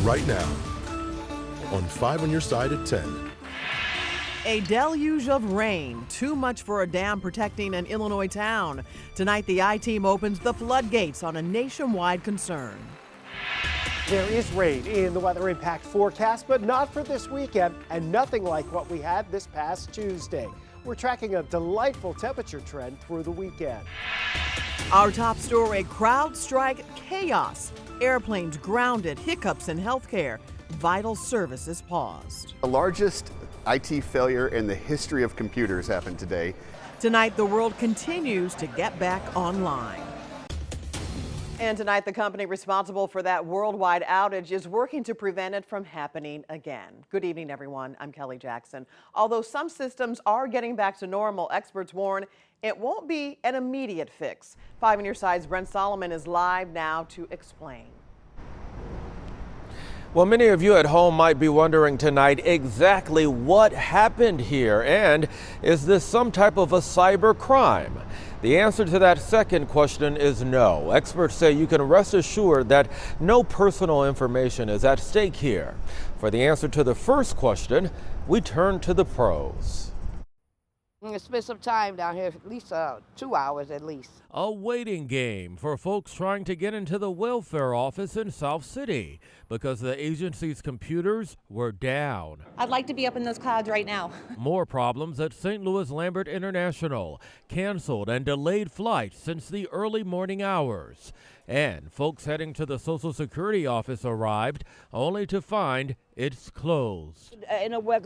right now on 5 on Your Side at 10. A deluge of rain, too much for a dam protecting an Illinois town. Tonight, the I-Team opens the floodgates on a nationwide concern. There is rain in the weather impact forecast, but not for this weekend, and nothing like what we had this past Tuesday. We're tracking a delightful temperature trend through the weekend. Our top story, crowd strike chaos. Airplanes grounded, hiccups in healthcare. Vital services paused. The largest IT failure in the history of computers happened today. Tonight, the world continues to get back online. And tonight, the company responsible for that worldwide outage is working to prevent it from happening again. Good evening, everyone. I'm Kelly Jackson. Although some systems are getting back to normal, experts warn it won't be an immediate fix. 5 on Your Side's Brent Solomon is live now to explain. Well, many of you at home might be wondering tonight exactly what happened here, and is this some type of a cyber crime? The answer to that second question is no. Experts say you can rest assured that no personal information is at stake here. For the answer to the first question, we turn to the pros. I'm gonna spend some time down here, at least 2 hours at least. A waiting game for folks trying to get into the welfare office in South City because the agency's computers were down. I'd like to be up in those clouds right now. More problems at St. Louis Lambert International. Canceled and delayed flights since the early morning hours. And folks heading to the Social Security office arrived only to find it's closed. In a way,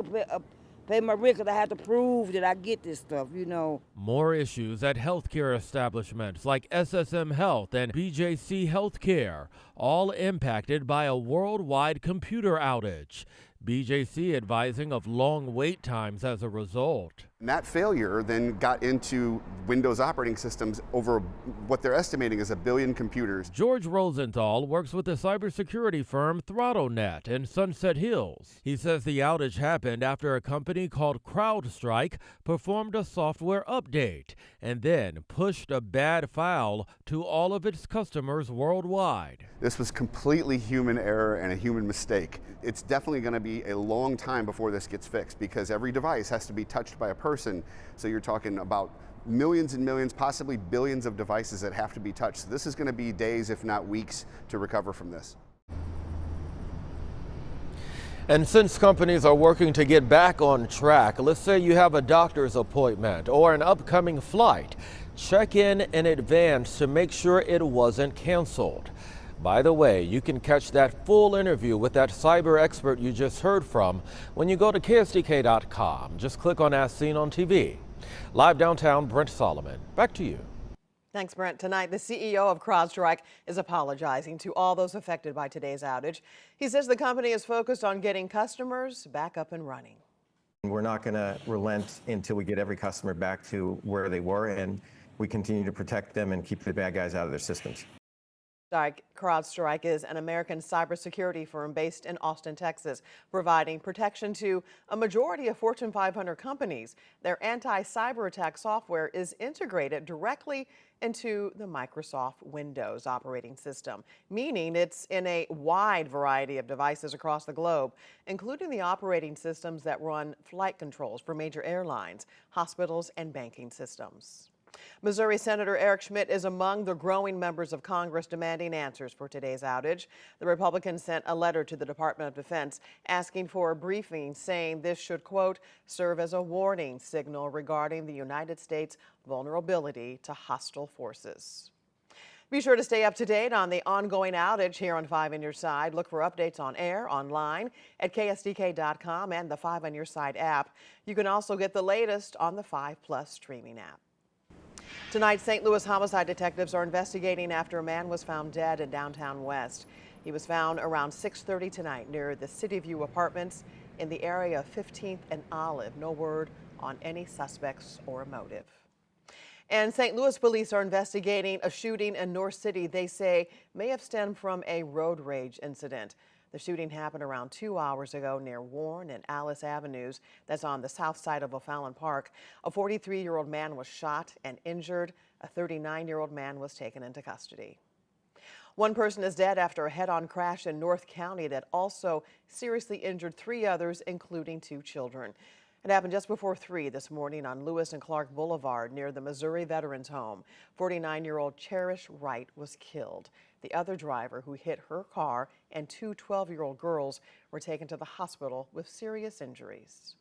pay my rent 'cause I have to prove that I get this stuff, you know. More issues at healthcare establishments like SSM Health and BJC Healthcare, all impacted by a worldwide computer outage. BJC advising of long wait times as a result. And that failure then got into Windows operating systems over what they're estimating is 1 billion computers. George Rosenthal works with the cybersecurity firm ThrottleNet in Sunset Hills. He says the outage happened after a company called CrowdStrike performed a software update and then pushed a bad file to all of its customers worldwide. This was completely human error and a human mistake. It's definitely going to be a long time before this gets fixed because every device has to be touched by a person. So you're talking about millions and millions, possibly billions of devices that have to be touched. So this is going to be days, if not weeks, to recover from this. And since companies are working to get back on track, let's say you have a doctor's appointment or an upcoming flight, check in advance to make sure it wasn't canceled. By the way, you can catch that full interview with that cyber expert you just heard from when you go to KSDK.com. Just click on As Seen on TV. Live downtown, Brent Solomon. Back to you. Thanks, Brent. Tonight, the CEO of CrowdStrike is apologizing to all those affected by today's outage. He says the company is focused on getting customers back up and running. We're not going to relent until we get every customer back to where they were, and we continue to protect them and keep the bad guys out of their systems. CrowdStrike is an American cybersecurity firm based in Austin, Texas, providing protection to a majority of Fortune 500 companies. Their anti-cyber attack software is integrated directly into the Microsoft Windows operating system, meaning it's in a wide variety of devices across the globe, including the operating systems that run flight controls for major airlines, hospitals, and banking systems. Missouri Senator Eric Schmidt is among the growing members of Congress demanding answers for today's outage. The Republican sent a letter to the Department of Defense asking for a briefing, saying this should, quote, serve as a warning signal regarding the United States' vulnerability to hostile forces. Be sure to stay up to date on the ongoing outage here on 5 on Your Side. Look for updates on air, online, at KSDK.com and the 5 on Your Side app. You can also get the latest on the 5+ streaming app. Tonight, St. Louis homicide detectives are investigating after a man was found dead in downtown West. He was found around 6:30 tonight near the City View Apartments in the area of 15th and Olive. No word on any suspects or a motive. And St. Louis police are investigating a shooting in North City they say may have stemmed from a road rage incident. The shooting happened around 2 hours ago near Warren and Alice Avenues. That's on the south side of O'Fallon Park. A 43-year-old man was shot and injured. A 39-year-old man was taken into custody. One person is dead after a head-on crash in North County that also seriously injured 3 others, including 2 children. It happened just before 3 this morning on Lewis and Clark Boulevard near the Missouri Veterans Home. 49-year-old Cherish Wright was killed. The other driver who hit her car and 2 12-year-old girls were taken to the hospital with serious injuries.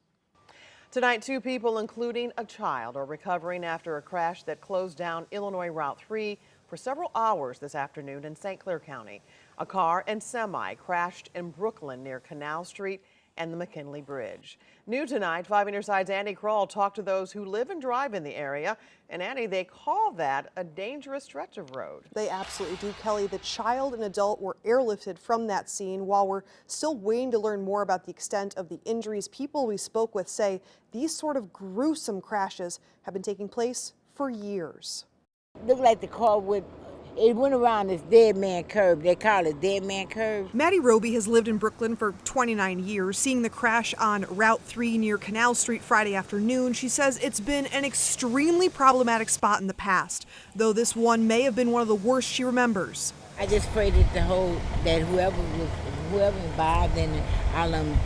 Tonight, 2 people, including a child, are recovering after a crash that closed down Illinois Route 3 for several hours this afternoon in St. Clair County. A car and semi crashed in Brooklyn near Canal Street and the McKinley Bridge. New tonight, 5 on your side's Annie Kroll talked to those who live and drive in the area. And Annie, they call that a dangerous stretch of road. They absolutely do, Kelly. The child and adult were airlifted from that scene. While we're still waiting to learn more about the extent of the injuries, people we spoke with say these sort of gruesome crashes have been taking place for years. Looked like the car it went around this dead man curve. They call it dead man curve. Maddie Roby has lived in Brooklyn for 29 years. Seeing the crash on Route 3 near Canal Street Friday afternoon, she says it's been an extremely problematic spot in the past, though this one may have been one of the worst she remembers. I just pray that whoever involved in it, all of them,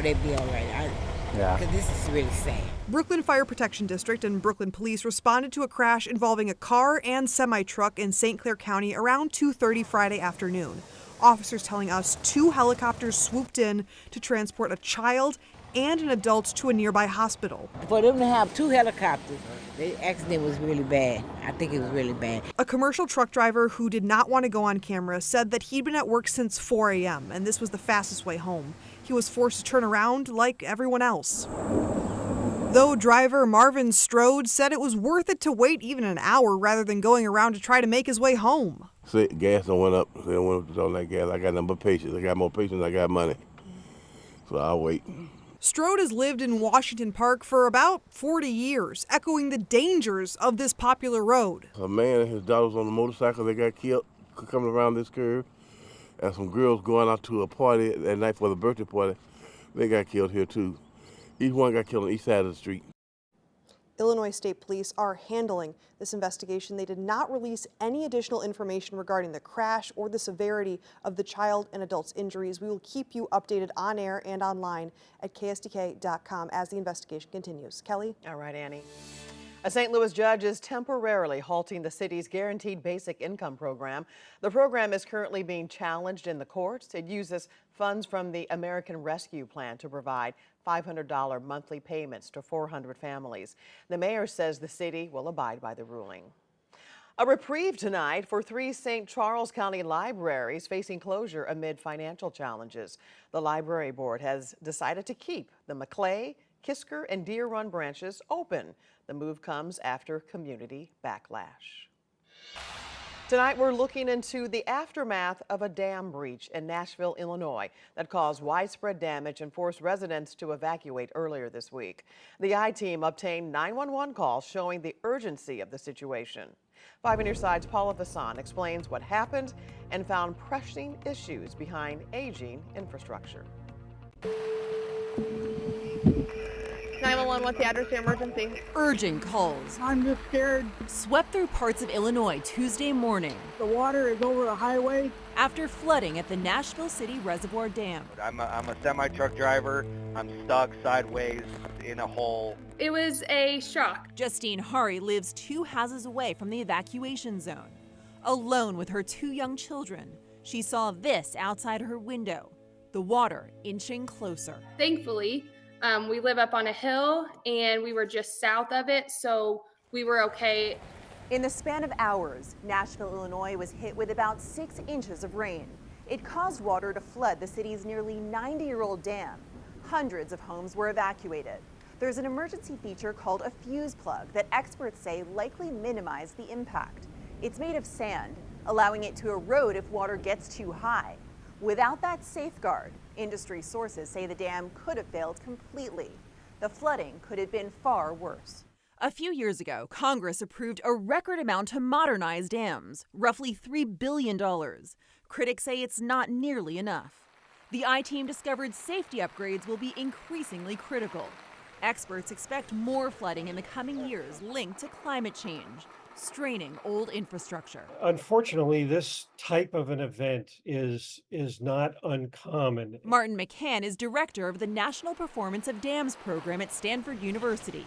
they'd be all right. Because this is really sad. Brooklyn Fire Protection District and Brooklyn Police responded to a crash involving a car and semi-truck in St. Clair County around 2:30 Friday afternoon. Officers telling us 2 helicopters swooped in to transport a child and an adult to a nearby hospital. For them to have 2 helicopters, the accident was really bad. I think it was really bad. A commercial truck driver who did not want to go on camera said that he'd been at work since 4 a.m. and this was the fastest way home. He was forced to turn around like everyone else. Though driver Marvin Strode said it was worth it to wait even an hour rather than going around to try to make his way home. See, gas don't went up. They don't went up on that gas. I got number of patience. I got more patience. I got money. So I'll wait. Strode has lived in Washington Park for about 40 years, echoing the dangers of this popular road. A man and his daughters on the motorcycle, they got killed coming around this curve. And some girls going out to a party that night for the birthday party, they got killed here too. Each one got killed on each side of the street. Illinois State Police are handling this investigation. They did not release any additional information regarding the crash or the severity of the child and adult's injuries. We will keep you updated on air and online at ksdk.com as the investigation continues. Kelly? All right, Annie. A St. Louis judge is temporarily halting the city's Guaranteed Basic Income program. The program is currently being challenged in the courts. It uses funds from the American Rescue Plan to provide $500 monthly payments to 400 families. The mayor says the city will abide by the ruling. A reprieve tonight for 3 St. Charles County libraries facing closure amid financial challenges. The library board has decided to keep the Maclay, Kisker, and Deer Run branches open. The move comes after community backlash. Tonight, we're looking into the aftermath of a dam breach in Nashville, Illinois, that caused widespread damage and forced residents to evacuate earlier this week. The I-Team obtained 911 calls showing the urgency of the situation. 5 on your side's Paula Vassan explains what happened and found pressing issues behind aging infrastructure. 911, what's the address of your emergency? Urgent calls. I'm just scared. Swept through parts of Illinois Tuesday morning. The water is over the highway. After flooding at the Nashville City Reservoir Dam. I'm a semi-truck driver. I'm stuck sideways in a hole. It was a shock. Justine Hari lives 2 houses away from the evacuation zone. Alone with her 2 young children, she saw this outside her window, the water inching closer. Thankfully, we live up on a hill and we were just south of it, so we were okay. In the span of hours, Nashville, Illinois was hit with about 6 inches of rain. It caused water to flood the city's nearly 90-year-old dam. Hundreds of homes were evacuated. There's an emergency feature called a fuse plug that experts say likely minimized the impact. It's made of sand, allowing it to erode if water gets too high. Without that safeguard, industry sources say the dam could have failed completely. The flooding could have been far worse. A few years ago, Congress approved a record amount to modernize dams, roughly $3 billion. Critics say it's not nearly enough. The I-Team discovered safety upgrades will be increasingly critical. Experts expect more flooding in the coming years linked to climate change. straining old infrastructure. Unfortunately, this type of an event is not uncommon. Martin McCann is director of the National Performance of Dams program at Stanford University.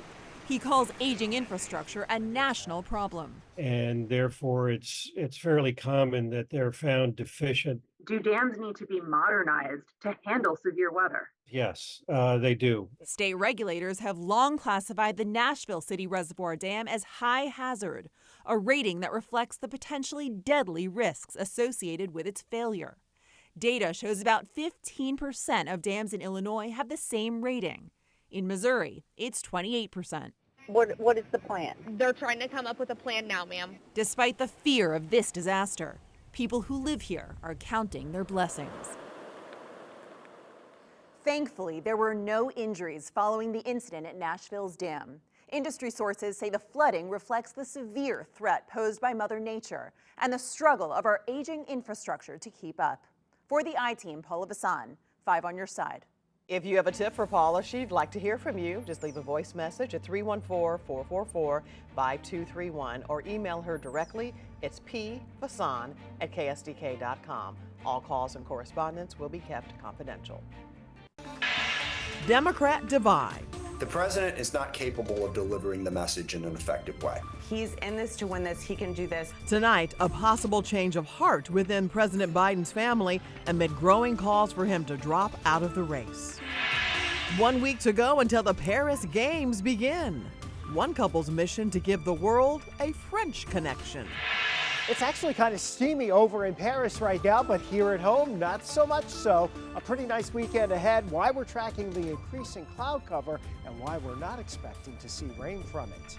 He calls aging infrastructure a national problem. And therefore, it's fairly common that they're found deficient. Do dams need to be modernized to handle severe weather? Yes, they do. State regulators have long classified the Nashville City Reservoir Dam as high hazard, a rating that reflects the potentially deadly risks associated with its failure. Data shows about 15% of dams in Illinois have the same rating. In Missouri, it's 28%. What is the plan? They're trying to come up with a plan now, ma'am. Despite the fear of this disaster, people who live here are counting their blessings. Thankfully, there were no injuries following the incident at Nashville's dam. Industry sources say the flooding reflects the severe threat posed by Mother Nature and the struggle of our aging infrastructure to keep up. For the I-Team, Paula Vasan, 5 on your side. If you have a tip for Paula, she'd like to hear from you. Just leave a voice message at 314-444-5231 or email her directly. It's pvasan@ksdk.com. All calls and correspondence will be kept confidential. Democrat divide. The president is not capable of delivering the message in an effective way. He's in this to win this. He can do this. Tonight, a possible change of heart within President Biden's family amid growing calls for him to drop out of the race. 1 week to go until the Paris Games begin. One couple's mission to give the world a French connection. It's actually kind of steamy over in Paris right now, but here at home, not so much so. A pretty nice weekend ahead. Why we're tracking the increasing cloud cover and why we're not expecting to see rain from it.